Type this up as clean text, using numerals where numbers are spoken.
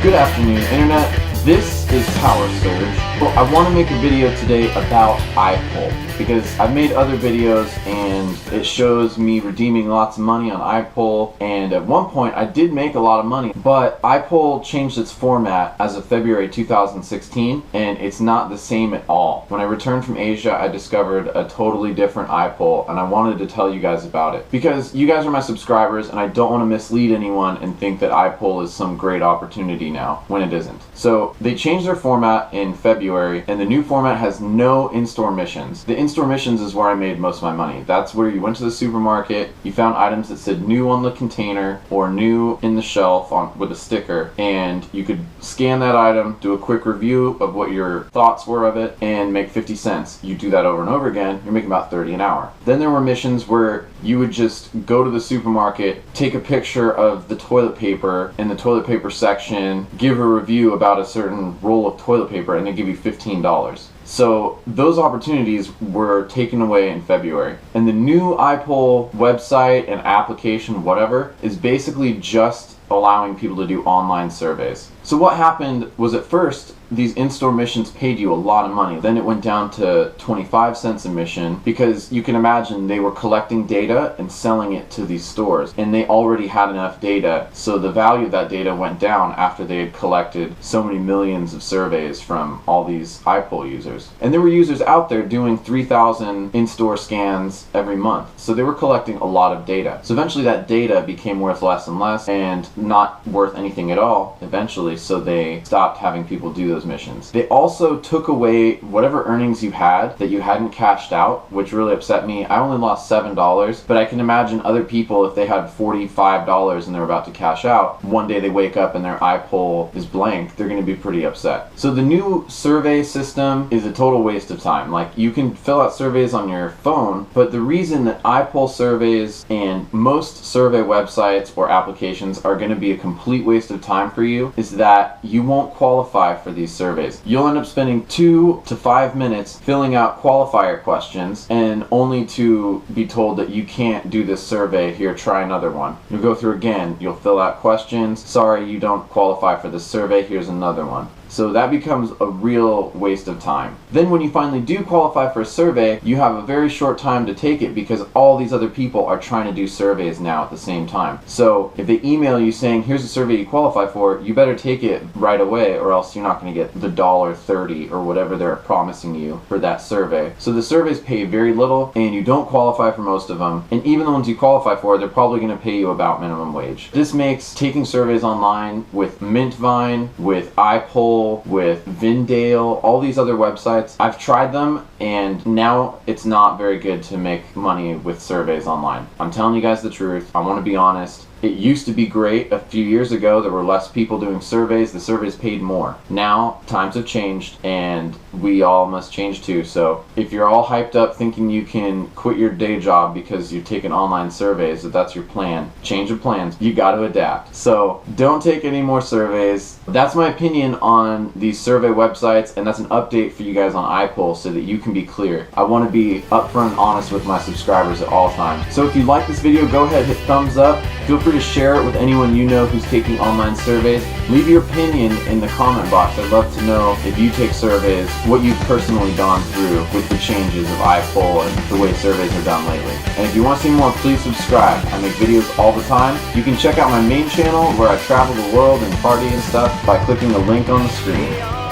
Good afternoon, Internet. This is Power Surge. Well, I want to make a video today about Ipoll because I've made other videos and it shows me redeeming lots of money on Ipoll, and at one point I did make a lot of money, but Ipoll changed its format as of February 2016 and it's not the same at all. When I returned from Asia, I discovered a totally different Ipoll and I wanted to tell you guys about it because you guys are my subscribers and I don't want to mislead anyone and think that Ipoll is some great opportunity now when it isn't. So they changed their format in February and the new format has no in-store missions. The in-store missions is where I made most of my money. That's where you went to the supermarket, you found items that said new on the container or new in the shelf with a sticker, and you could scan that item, do a quick review of what your thoughts were of it, and make 50 cents. You do that over and over again, you're making about 30 an hour. Then there were missions where you would just go to the supermarket, take a picture of the toilet paper in the toilet paper section, give a review about a certain roll of toilet paper, and they give you $15. So those opportunities were taken away in February. And the new Ipoll website and application, whatever, is basically just allowing people to do online surveys. So what happened was, at first, these in-store missions paid you a lot of money. Then it went down to 25 cents a mission because you can imagine they were collecting data and selling it to these stores, and they already had enough data, so the value of that data went down after they had collected so many millions of surveys from all these Ipoll users. And there were users out there doing 3,000 in-store scans every month, so they were collecting a lot of data. So eventually that data became worth less and less and not worth anything at all eventually, so they stopped having people do those missions. They also took away whatever earnings you had that you hadn't cashed out, which really upset me. I only lost $7, but I can imagine other people, if they had $45 and they're about to cash out, one day they wake up and their Ipoll is blank, they're going to be pretty upset. So the new survey system is a total waste of time. Like, you can fill out surveys on your phone, but the reason that Ipoll surveys and most survey websites or applications are going to be a complete waste of time for you is that you won't qualify for these surveys. You'll end up spending 2 to 5 minutes filling out qualifier questions and only to be told that you can't do this survey, here, try another one. You'll go through again, you'll fill out questions, sorry, you don't qualify for this survey, here's another one. So that becomes a real waste of time. Then when you finally do qualify for a survey, you have a very short time to take it because all these other people are trying to do surveys now at the same time. So if they email you saying, here's a survey you qualify for, you better take it right away or else you're not going to get the $1.30 or whatever they're promising you for that survey. So the surveys pay very little and you don't qualify for most of them. And even the ones you qualify for, they're probably going to pay you about minimum wage. This makes taking surveys online with Mintvine, with Ipoll, with Vindale, all these other websites. I've tried them and now it's not very good to make money with surveys online. I'm telling you guys the truth. I want to be honest. It used to be great. A few years ago, there were less people doing surveys. The surveys paid more. Now, times have changed, and we all must change too. So, if you're all hyped up thinking you can quit your day job because you're taking online surveys, if that's your plan, change of plans. You got to adapt. So, don't take any more surveys. That's my opinion on these survey websites, and that's an update for you guys on Ipoll so that you can be clear. I want to be upfront and honest with my subscribers at all times. So, if you like this video, go ahead, hit thumbs up. Feel free to share it with anyone you know who's taking online surveys. Leave your opinion in the comment box. I'd love to know, if you take surveys, what you've personally gone through with the changes of Ipoll and the way surveys are done lately. And if you want to see more, please subscribe. I make videos all the time. You can check out my main channel where I travel the world and party and stuff by clicking the link on the screen.